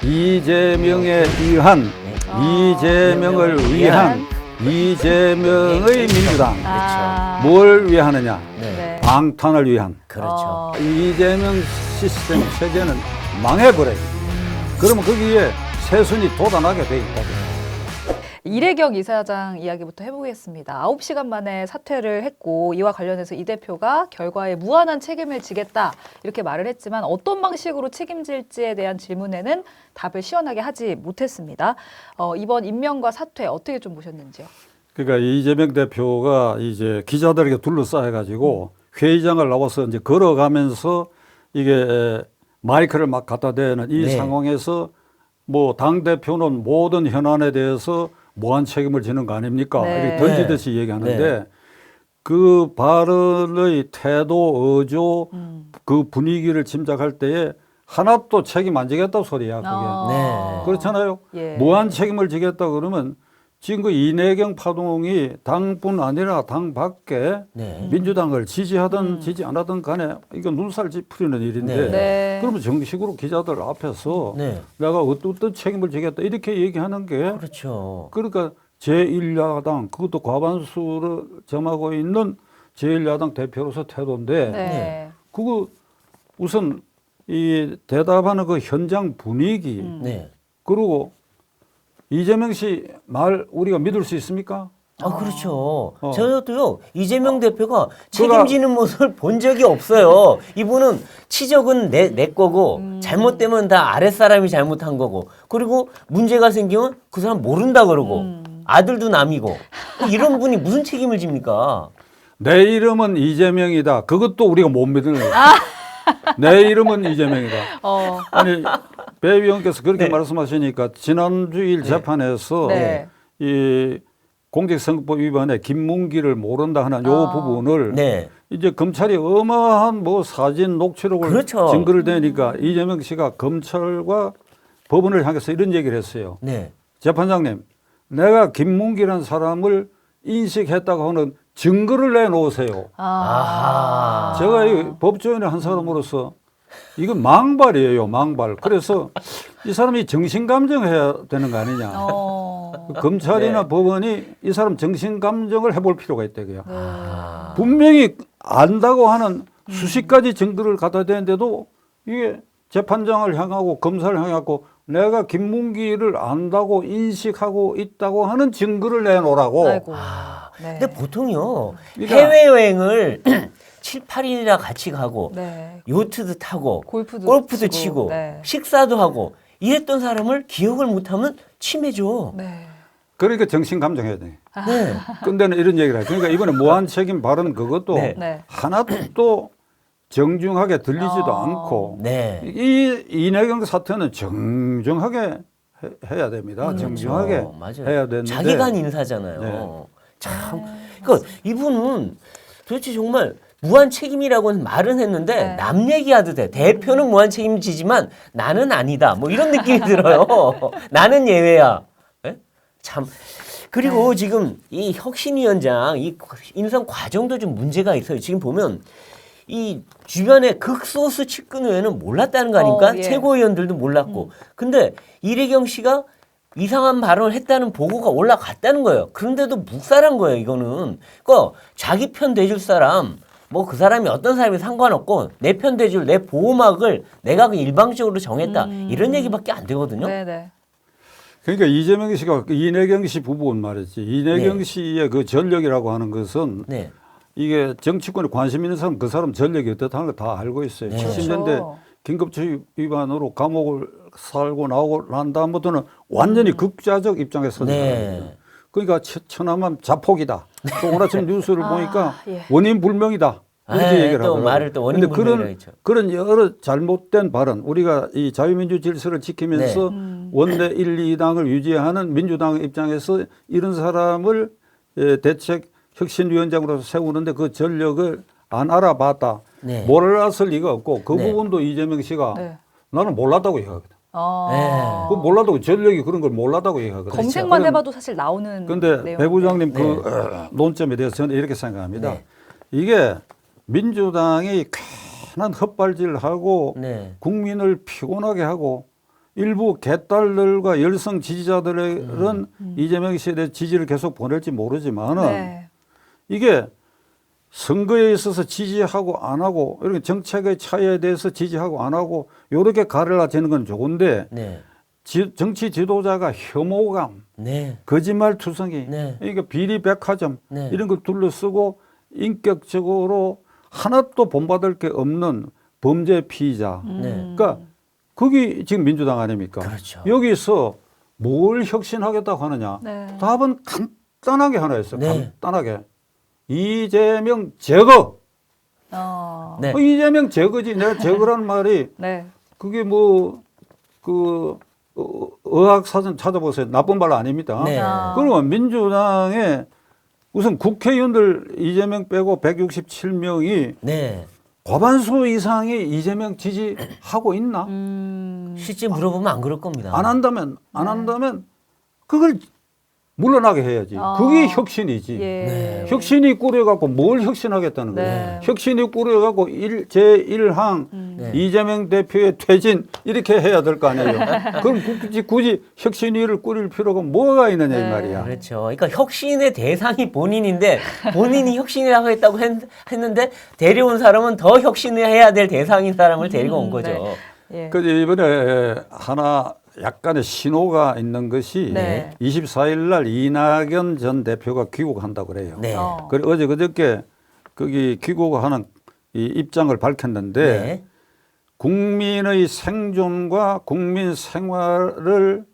이재명에 의한, 이재명을 위한, 이재명의 민주당. 뭘 위하느냐? 네. 방탄을 위한. 그렇죠. 이재명 시스템 체제는 망해버려요. 그러면 거기에 새순이 돋아나게 돼 있다고. 이례경 이사장 이야기부터 해보겠습니다. 9시간 만에 사퇴를 했고 이와 관련해서 이 대표가 결과에 무한한 책임을 지겠다 이렇게 말을 했지만 어떤 방식으로 책임질지에 대한 질문에는 답을 시원하게 하지 못했습니다. 이번 임명과 사퇴 어떻게 좀 보셨는지요? 그러니까 이재명 대표가 이제 기자들에게 둘러싸여가지고 회의장을 나와서 이제 걸어가면서 이게 마이크를 막 갖다 대는 이 상황에서 뭐 당대표는 모든 현안에 대해서 무한 책임을 지는 거 아닙니까? 이렇게 던지듯이 얘기하는데 그 발언의 태도, 어조, 그 분위기를 짐작할 때에 하나도 책임 안 지겠다 소리야, 그게. 그렇잖아요. 예. 무한 책임을 지겠다 그러면 지금 그 이내경 파동이 당뿐 아니라 당 밖에 민주당을 지지하든 지지 안 하든 간에 이거 눈살 찌푸리는 일인데 그러면 정식으로 기자들 앞에서 내가 어떤 책임을 지겠다 이렇게 얘기하는 게 그렇죠. 그러니까 제1야당 그것도 과반수를 점하고 있는 제1야당 대표로서 태도인데 그거 우선 이 대답하는 그 현장 분위기 그리고 이재명 씨 말 우리가 믿을 수 있습니까? 그렇죠. 저도요, 이재명 대표가 책임지는 모습을 본 적이 없어요. 이분은 치적은 내 거고, 잘못되면 다 아랫사람이 잘못한 거고, 그리고 문제가 생기면 그 사람 모른다 그러고, 아들도 남이고, 이런 분이 무슨 책임을 집니까? 내 이름은 이재명이다. 그것도 우리가 못 믿는 거예요. 내 이름은 이재명이다. 아니 배 의원께서 그렇게 말씀하시니까 지난주일 재판에서 이 공직선거법 위반에 김문기를 모른다 하는 요 부분을 이제 검찰이 어마어마한 뭐 사진 녹취록을 증거를 대니까 이재명 씨가 검찰과 법원을 향해서 이런 얘기를 했어요. 재판장님, 내가 김문기라는 사람을 인식했다고 하는 증거를 내놓으세요. 제가 이 법조인의 한 사람으로서 이건 망발이에요, 망발. 그래서 이 사람이 정신감정해야 되는 거 아니냐. 검찰이나 법원이 이 사람 정신감정을 해볼 필요가 있다고요. 분명히 안다고 하는 수십 가지 증거를 갖다 대는데도 이게 재판장을 향하고 검사를 향하고 내가 김문기를 안다고 인식하고 있다고 하는 증거를 내놓으라고. 근데 보통요, 해외여행을 7, 8일이나 같이 가고, 요트도 타고, 골프도 치고, 식사도 하고, 이랬던 사람을 기억을 못하면 치매죠. 그러니까 정신감정해야 돼. 근데는 이런 얘기를 해요. 그러니까 이번에 무한책임 발언 그것도 하나도 정중하게 들리지도 않고 이 이내경 사태는 정중하게 해야 됩니다. 정중하게 해야 되는데 자기가 한 인사잖아요. 참, 그러니까 이분은 도대체 정말 무한 책임이라고는 말은 했는데 남 얘기해도 돼. 대표는 무한 책임지지만 나는 아니다. 뭐 이런 느낌이 들어요. 나는 예외야. 참. 그리고 지금 이 혁신위원장 이 인선 과정도 좀 문제가 있어요. 지금 보면 이 주변에 극소수 측근 외에는 몰랐다는 거 아닙니까? 최고위원들도 몰랐고. 근데 이례경 씨가 이상한 발언을 했다는 보고가 올라갔다는 거예요. 그런데도 묵살한 거예요, 이거는. 그러니까 자기 편 대줄 사람, 뭐 그 사람이 어떤 사람이 상관없고 내 편 대줄 내 보호막을 내가 그 일방적으로 정했다. 이런 얘기밖에 안 되거든요. 그러니까 이재명 씨가 이내경 씨 부분 말이지. 이내경 씨의 그 전력이라고 하는 것은 이게 정치권에 관심 있는 사람 그 사람 전력이 어떻다는 걸 다 알고 있어요. 70년대 긴급처리 위반으로 감옥을 살고 나오고 난 다음부터는 완전히 극좌적 입장에 서는 사람이에요. 그러니까 천하만 자폭이다. 또 오늘 아침 뉴스를 보니까 원인 불명이다. 이렇게 얘기를 하더라고요. 말을 또 원인 불명이라고 했죠. 그런 여러 잘못된 발언, 우리가 이 자유민주 질서를 지키면서 원내 1, 2당을 유지하는 민주당 입장에서 이런 사람을 대책 혁신위원장으로 세우는데 그 전력을 안 알아봤다. 몰랐을 리가 없고 그 부분도 이재명 씨가 나는 몰랐다고 얘기하거든. 그 몰랐다고 전력이 그런 걸 몰랐다고 얘기하거든. 검색만 해봐도 사실 나오는. 그런데 배 부장님 그 논점에 대해서 저는 이렇게 생각합니다. 이게 민주당이 괜한 헛발질하고 국민을 피곤하게 하고 일부 개딸들과 열성 지지자들은 이재명 씨에 대해 지지를 계속 보낼지 모르지만은 네. 이게 선거에 있어서 지지하고 안 하고 이렇게 정책의 차이에 대해서 지지하고 안 하고 이렇게 가르쳐지는 건 좋은데 네. 정치 지도자가 혐오감, 네. 거짓말투성이, 네. 그러니까 비리백화점 네. 이런 걸 둘러쓰고 인격적으로 하나도 본받을 게 없는 범죄 피의자. 네. 그러니까 그게 지금 민주당 아닙니까? 그렇죠. 여기서 뭘 혁신하겠다고 하느냐? 네. 답은 간단하게 하나 있어요. 네. 간단하게. 이재명 제거. 네. 이재명 제거지. 내가 제거라는 말이 네. 그게 뭐 그 의학사전 찾아보세요. 나쁜 말 아닙니다. 네. 그러면 민주당에 우선 국회의원들 이재명 빼고 167명이 네. 과반수 이상이 이재명 지지하고 있나? 실제 물어보면 안 그럴 겁니다. 안 한다면 그걸 물러나게 해야지. 그게 혁신이지. 예. 네. 혁신이 꾸려갖고 뭘 혁신하겠다는 거예요. 네. 혁신이 꾸려갖고 제1항 네. 이재명 대표의 퇴진 이렇게 해야 될 거 아니에요. 그럼 굳이 혁신위를 꾸릴 필요가 뭐가 있느냐 네. 이 말이야. 그렇죠. 그러니까 혁신의 대상이 본인인데 본인이 혁신을 하겠다고 했는데 데려온 사람은 더 혁신을 해야 될 대상인 사람을 데리고 온 거죠. 네. 예. 그래서 이번에 하나 약간의 신호가 있는 것이 네. 24일 날 이낙연 전 대표가 귀국한다고 그래요. 네. 그리고 어제 그저께 거기 귀국하는 이 입장을 밝혔는데 네. 국민의 생존과 국민 생활을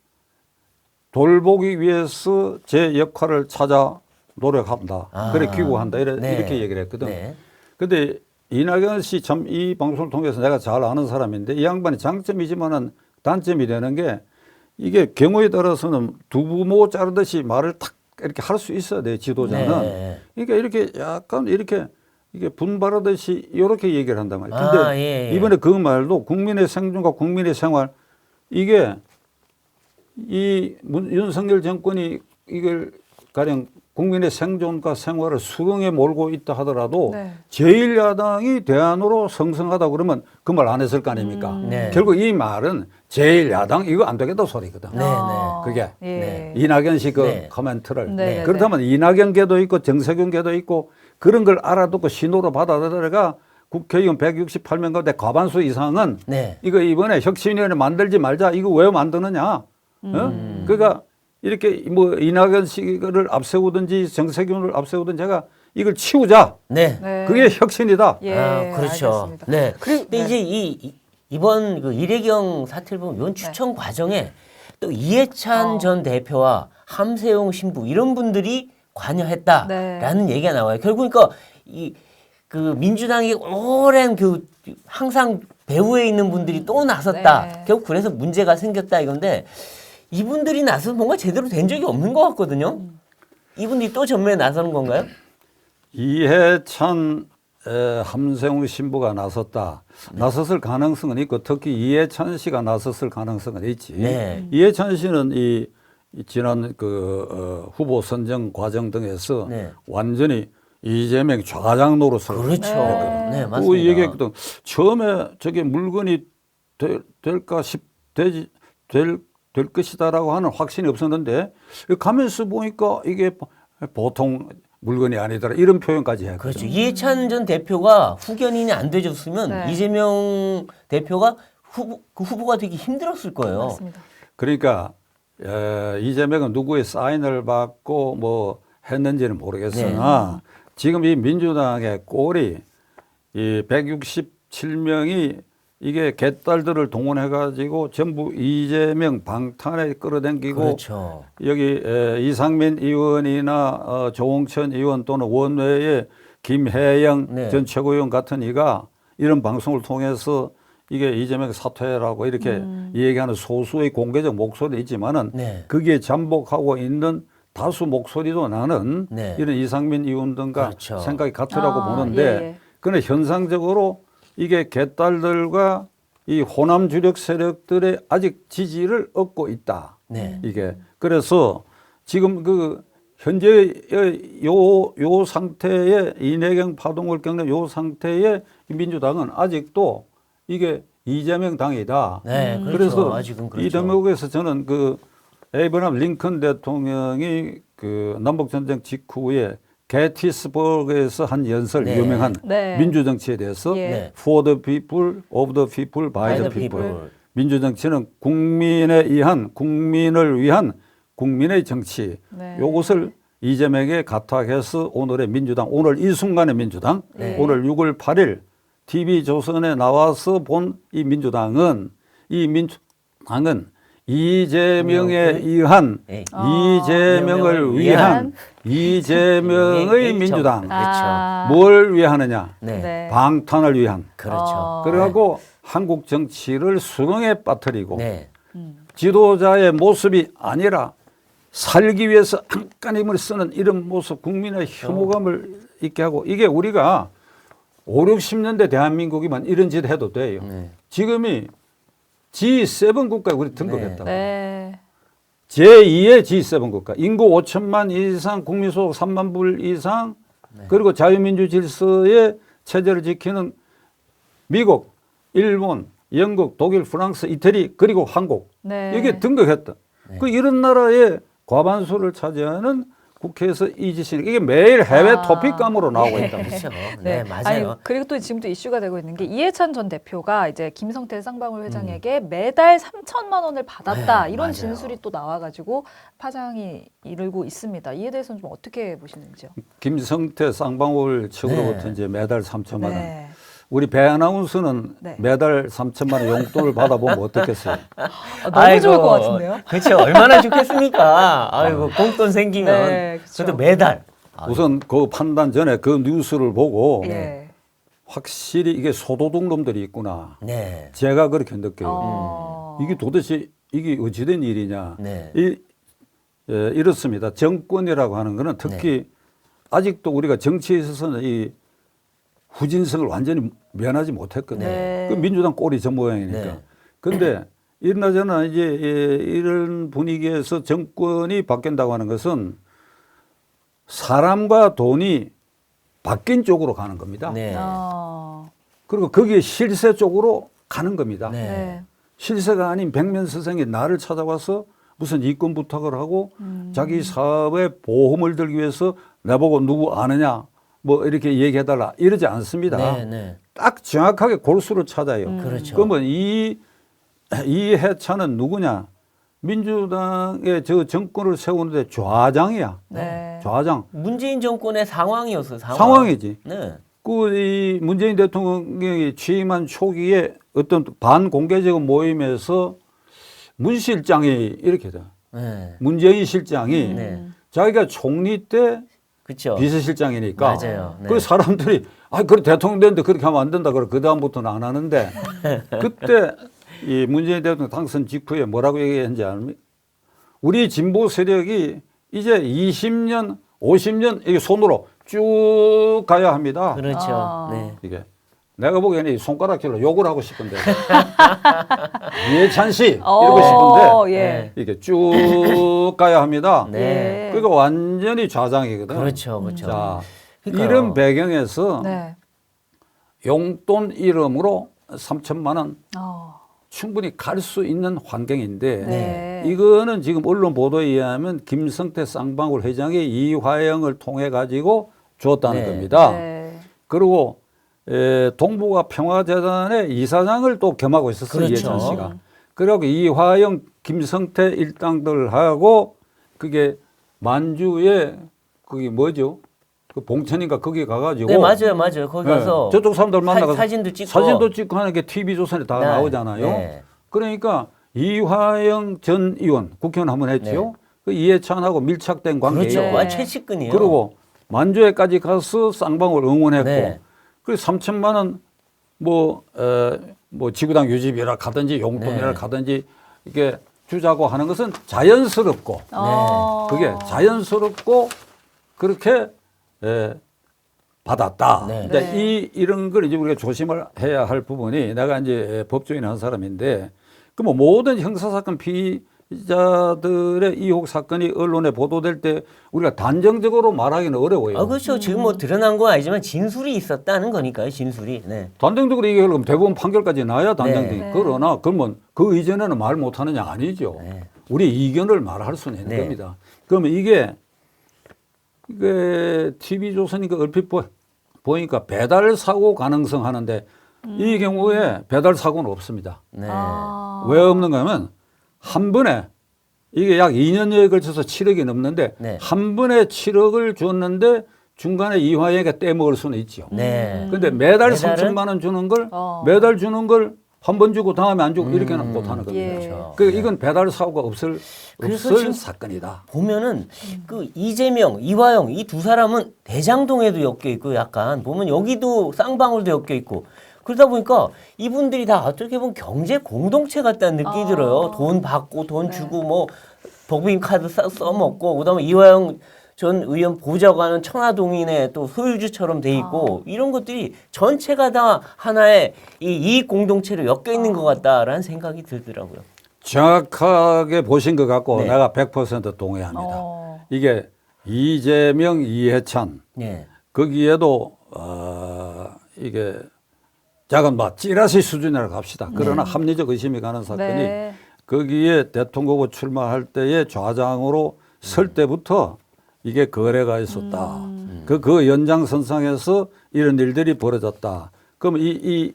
돌보기 위해서 제 역할을 찾아 노력한다. 그래 귀국한다. 네. 이렇게 얘기를 했거든. 네. 근데 이낙연 씨 참 이 방송을 통해서 내가 잘 아는 사람인데 이 양반이 장점이지만은 단점이 되는 게 이게 경우에 따라서는 두부모 자르듯이 말을 탁 이렇게 할 수 있어야 돼 지도자는. 네. 그러니까 이렇게 약간 이렇게 이게 분발하듯이 이렇게 얘기를 한단 말이에요. 근데 예. 이번에 그 말도 국민의 생존과 국민의 생활 이게 이 윤석열 정권이 이걸 가령 국민의 생존과 생활을 수렁에 몰고 있다 하더라도 네. 제1야당이 대안으로 성성하다 그러면 그 말 안 했을 거 아닙니까? 네. 결국 이 말은 제1야당 이거 안 되겠다 소리거든. 네. 그게 예. 네. 이낙연 씨 그 네. 코멘트를. 네, 네, 그렇다면 이낙연계도 있고 정세균계도 있고 그런 걸 알아듣고 신호로 받아들여가 국회의원 168명 가운데 과반수 이상은 네. 이거 이번에 혁신위원회 만들지 말자. 이거 왜 만드느냐? 그러니까 이렇게 뭐 이낙연 씨를 앞세우든지 정세균을 앞세우든지 제가 이걸 치우자. 네. 네. 그게 혁신이다. 예. 그렇죠. 알겠습니다. 네. 그리고 근데 네. 이제 이번 그 이례경 사태를 보면 이번 추천 과정에 또 이해찬 전 대표와 함세용 신부 이런 분들이 관여했다라는 얘기가 나와요. 결국 그러니까 그 민주당이 오랜 그 항상 배후에 있는 분들이 또 나섰다. 네. 결국 그래서 문제가 생겼다 이건데 이분들이 나서서 뭔가 제대로 된 적이 없는 것 같거든요. 이분들이 또 전면에 나서는 건가요? 이해찬 함세웅 신부가 나섰다. 나섰을 가능성은 있고 특히 이해찬 씨가 나섰을 가능성은 있지. 네. 이해찬 씨는 이 지난 그 후보 선정 과정 등에서 네. 완전히 이재명 좌장 노릇을 그렇죠. 했거든. 네, 그 맞습니다. 얘기했거든. 처음에 저게 물건이 될 것이다라고 하는 확신이 없었는데 가면서 보니까 이게 보통 물건이 아니더라 이런 표현까지 했거든. 그렇죠. 이해찬 전 대표가 후견인이 안 돼줬으면 네. 이재명 대표가 후보가 되기 힘들었을 거예요. 맞습니다. 그러니까 이재명은 누구의 사인을 받고 뭐 했는지는 모르겠으나 지금 이 민주당의 꼴이 이 167명이 이게 개딸들을 동원해 가지고 전부 이재명 방탄에 끌어당기고 그렇죠. 여기 이상민 의원이나 조홍천 의원 또는 원외의 김혜영 네. 전 최고위원 같은 이가 이런 방송을 통해서 이게 이재명 사퇴라고 이렇게 얘기하는 소수의 공개적 목소리 있지만은 네. 거기에 잠복하고 있는 다수 목소리도 나는 네. 이런 이상민 의원 등과 그렇죠. 생각이 같으라고 보는데 예. 그런데 현상적으로 이게 개딸들과 이 호남 주력 세력들의 아직 지지를 얻고 있다. 네. 이게 그래서 지금 그 현재의 요 상태의 이내경 파동을 겪는 요 상태의 민주당은 아직도 이게 이재명 당이다. 네, 그렇죠. 그래서 아직은 그렇죠. 이 대목에서 저는 그 에이브라함 링컨 대통령이 그 남북 전쟁 직후에 게티스버그에서 한 연설 네. 유명한 네. 민주정치에 대해서 예. 네. For the people, of the people, by the the people. people. 민주정치는 국민에 의한, 국민을 위한 국민의 정치. 네. 요것을 이재명에 가탁해서 오늘의 민주당, 오늘 이 순간의 민주당, 네. 오늘 6월 8일 TV조선에 나와서 본 이 민주당은 이재명에 의한 네. 이재명을 위한 이재명의 민주당. 아. 뭘 위하느냐? 네. 네. 방탄을 위한. 그렇죠. 그래갖고 한국 정치를 수렁에 빠뜨리고 네. 지도자의 모습이 아니라 살기 위해서 안간힘을 쓰는 이런 모습, 국민의 혐오감을 있게 하고, 이게 우리가 5, 60년대 대한민국이면 이런 짓 해도 돼요. 네. 지금이 G7 국가에 우리 등극했다. 네. 제2의 G7 국가. 인구 5천만 이상, 국민소득 3만 불 이상, 그리고 자유민주 질서의 체제를 지키는 미국, 일본, 영국, 독일, 프랑스, 이태리, 그리고 한국. 네. 이게 등극했다. 그 이런 나라의 과반수를 차지하는 국회에서 이 짓이 이게 매일 해외 토픽감으로 나오고 있다. 그렇죠. 네, 맞아요. 아니, 그리고 또 지금도 이슈가 되고 있는 게 이해찬 전 대표가 이제 김성태 쌍방울 회장에게 매달 3천만 원을 받았다. 네, 이런 맞아요. 진술이 또 나와가지고 파장이 일고 있습니다. 이에 대해서는 좀 어떻게 보시는지요? 김성태 쌍방울 측으로부터 네. 이제 매달 3천만 원. 네. 우리 배 아나운서는 네. 매달 3천만 원 용돈을 받아보면 어떻겠어요? 너무 좋을 것 같은데요? 그렇죠. 얼마나 좋겠습니까? 아이고, 공돈 생기면. 네, 그렇죠. 그래도 매달. 우선 그 판단 전에 그 뉴스를 보고 예. 확실히 이게 소도둑 놈들이 있구나. 네. 제가 그렇게 느껴요. 어. 이게 도대체 이게 어찌된 일이냐. 네. 이렇습니다. 정권이라고 하는 거는 특히 아직도 우리가 정치에 있어서는 이 후진성을 완전히 면하지 못했거든요. 네. 그 민주당 꼴이 저 모양이니까. 네. 근데 이러나 이제 이런 분위기에서 정권이 바뀐다고 하는 것은 사람과 돈이 바뀐 쪽으로 가는 겁니다. 네. 그리고 거기에 실세 쪽으로 가는 겁니다. 네. 네. 실세가 아닌 백면 선생이 나를 찾아와서 무슨 이권 부탁을 하고 자기 사업에 보험을 들기 위해서 나보고 누구 아느냐 뭐 이렇게 얘기해달라 이러지 않습니다. 네. 네. 딱 정확하게 골수를 찾아요. 그렇죠. 그러면 이해찬은 누구냐? 민주당의 저 정권을 세우는데 좌장이야. 네. 좌장. 문재인 정권의 상황이었어요. 상황이지. 네. 이 문재인 대통령이 취임한 초기에 어떤 반공개적 모임에서 문 실장이 이렇게 돼. 네. 문재인 실장이 네. 자기가 총리 때 그렇죠. 비서실장이니까 맞아요. 네. 그 사람들이 그래 대통령 되는데 그렇게 하면 안 된다. 그래 그 다음부터는 안 하는데 그때 이 문재인 대통령 당선 직후에 뭐라고 얘기했는지 아십니까? 우리 진보 세력이 이제 20년, 50년 이게 손으로 쭉 가야 합니다. 그렇죠. 네. 이게 내가 보기에는 이 손가락질로 욕을 하고 싶은데 이해찬 씨 이러고 싶은데 예. 이게 쭉 가야 합니다. 네. 그러니까 완전히 좌장이거든. 그렇죠. 그렇죠. 자, 그러니까요. 이런 배경에서 네. 용돈 이름으로 3천만 원 어. 충분히 갈 수 있는 환경인데 네. 이거는 지금 언론 보도에 의하면 김성태 쌍방울 회장이 이화영을 통해 가지고 줬다는 네. 겁니다. 네. 그리고 동북아 평화재단의 이사장을 또 겸하고 있었어요. 그렇죠. 이해찬 씨가. 그리고 이화영, 김성태 일당들하고 그게 만주에 그게 뭐죠? 그 봉천인가 거기 가가지고 네, 맞아요. 맞아요. 거기 가서 저쪽 사람들 만나서 사진도 찍고 하는 게 TV조선에 다 네. 나오잖아요. 네. 그러니까 이화영 전 의원 국회의원 한번 했죠. 그 이해찬하고 밀착된 관계예요. 그렇죠. 네. 와, 최측근이에요. 그리고 만주에까지 가서 쌍방울 응원했고 네. 그 3천만 원 뭐 지구당 유지비라 가든지 용돈이라 네. 가든지 이게 주자고 하는 것은 자연스럽고 그게 자연스럽고 그렇게 받았다. 네. 근데 네. 이런 걸 이제 우리가 조심을 해야 할 부분이 내가 이제 법조인 한 사람인데 그 뭐 모든 형사사건 피의자들의 의혹 사건이 언론에 보도될 때 우리가 단정적으로 말하기는 어려워요. 아, 그렇죠. 지금 뭐 드러난 건 아니지만 진술이 있었다는 거니까요. 진술이. 네. 단정적으로 이게 그럼 대법원 판결까지 나야 단정적이. 네. 그러나 그러면 그 이전에는 말 못하느냐 아니죠. 네. 우리 의견을 말할 수는 있는 네. 겁니다. 그러면 이게 TV조선이니까 얼핏 보니까 배달 사고 가능성 하는데 이 경우에 배달 사고는 없습니다. 네. 아. 왜 없는가 하면 한 번에 이게 약 2년여에 걸쳐서 7억이 넘는데 네. 한 번에 7억을 줬는데 중간에 이화영에게 떼먹을 수는 있죠. 네. 근데 매달 매달은? 3천만 원 주는 걸 어. 매달 주는 걸 한 번 주고 다음에 안 주고 이렇게는 못 하는 겁니다. 예. 그렇죠. 그 이건 배달 사고가 없을 그래서 지금 사건이다. 보면은 그 이재명, 이화영 이 두 사람은 대장동에도 엮여 있고 약간 보면 여기도 쌍방울도 엮여 있고 그러다 보니까 이분들이 다 어떻게 보면 경제 공동체 같다는 느낌이 들어요. 돈 받고 돈 주고 뭐 법인 카드 써먹고 그다음에 이화영 전 의원 보좌관은 천화동인의 또 소유주처럼 돼 있고 이런 것들이 전체가 다 하나의 이 이익 공동체로 엮여 있는 것 같다라는 생각이 들더라고요. 정확하게 보신 것 같고 네. 내가 100% 동의합니다. 이게 이재명, 이해찬 네. 거기에도 이게 작은 뭐 찌라시 수준이라고 합시다. 그러나 합리적 의심이 가는 사건이 네. 거기에 대통령 후보 출마할 때의 좌장으로 설 때부터 이게 거래가 있었다. 그 연장선상에서 이런 일들이 벌어졌다. 그럼 이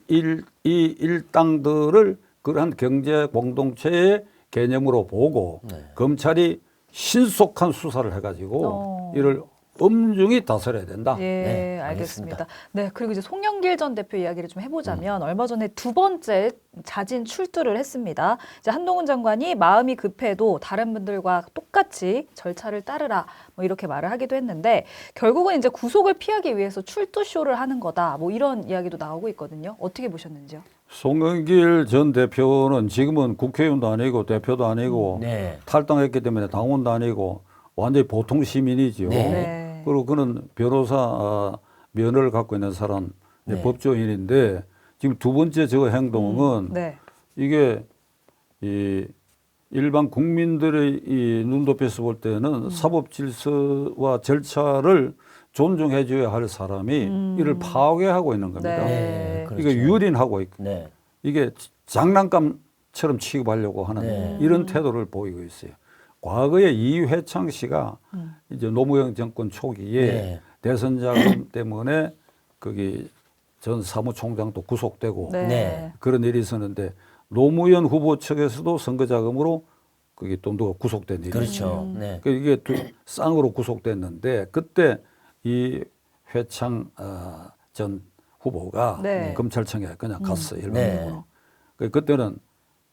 일당들을 그러한 경제 공동체의 개념으로 보고 검찰이 신속한 수사를 해가지고 이를 엄중히 다스려야 된다. 예, 네, 알겠습니다. 네, 그리고 이제 송영길 전 대표 이야기를 좀 해보자면 얼마 전에 두 번째 자진 출두를 했습니다. 이제 한동훈 장관이 마음이 급해도 다른 분들과 똑같이 절차를 따르라 뭐 이렇게 말을 하기도 했는데 결국은 이제 구속을 피하기 위해서 출두 쇼를 하는 거다. 뭐 이런 이야기도 나오고 있거든요. 어떻게 보셨는지요? 송영길 전 대표는 지금은 국회의원도 아니고 대표도 아니고 네. 탈당했기 때문에 당원도 아니고 완전히 보통 시민이죠. 네. 그리고 그는 변호사 면허를 갖고 있는 사람, 네. 법조인인데 지금 두 번째 저 행동은 네. 이게 이 일반 국민들의 이 눈높이에서 볼 때는 사법 질서와 절차를 존중해줘야 할 사람이 이를 파괴하고 있는 겁니다. 네. 그렇죠. 이게 유린하고 있고 네. 이게 장난감처럼 취급하려고 하는 네. 이런 태도를 보이고 있어요. 과거에 이회창 씨가 이제 노무현 정권 초기에 네. 대선 자금 때문에 거기 전 사무총장도 구속되고 네. 네. 그런 일이 있었는데 노무현 후보 측에서도 선거 자금으로 그게 또 누가 구속된 일이 그렇죠. 네. 그 이게 두 쌍으로 구속됐는데 그때 이 회창 전 후보가 네. 검찰청에 그냥 갔어요. 일반적으로. 네. 그때는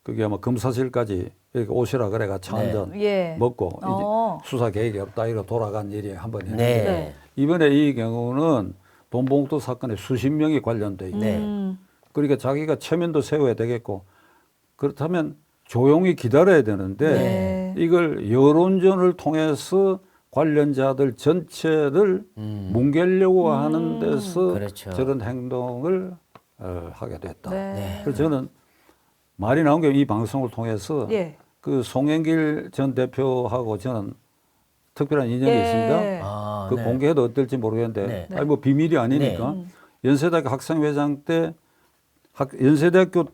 그게 아마 검사실까지 이렇게 오시라 그래가 차 한잔 예. 먹고 이제 어. 수사 계획이 없다 이거 돌아간 일이 한 번 있는데 네. 네. 이번에 이 경우는 돈봉투 사건에 수십 명이 관련돼 있고 네. 그러니까 자기가 체면도 세워야 되겠고 그렇다면 조용히 기다려야 되는데 네. 이걸 여론전을 통해서 관련자들 전체를 뭉개려고 하는 데서 그렇죠. 저런 행동을 하게 됐다. 네. 그래서 저는 말이 나온 게 이 방송을 통해서 예. 그 송영길 전 대표하고 저는 특별한 인연이 예. 있습니다. 아, 그 네. 공개해도 어떨지 모르겠는데 네. 아니 뭐 비밀이 아니니까 연세대학교 학생회장 때 연세대학교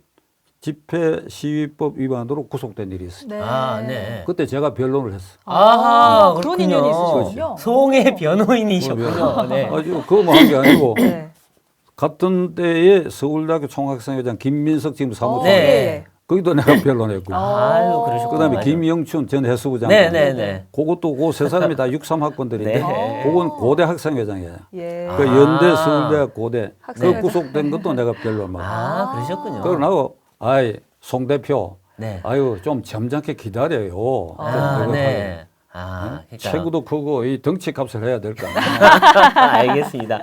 집회 시위법 위반으로 구속된 일이 있어요. 네. 아, 네. 그때 제가 변론을 했어. 아하, 그런 그렇군요. 인연이 있으시군요. 송의 변호인이셨군요. 네. 아주 그거만 한 게 아니고 네. 같은 때에 서울대학교 총학생회장 김민석 지금 사무총장 네. 거기도 내가 변론했고요. 아유, 그러셨구나. 그다음에 맞아요. 김영춘 전 해수부장. 네, 네, 네. 그것도 그 세 사람이 다 63학번들인데 네. 그건 고대 학생회장이에요. 예. 그 연대 서울대학 고대 그 학생회장. 구속된 것도 내가 변론하고. 아, 그러셨군요. 그러고 아이 송 대표 네. 아유 좀 점잖게 기다려요. 아, 그거 네. 아, 그러니까. 체구도 크고 이 덩치 값을 해야 될 거 아니에요. 알겠습니다.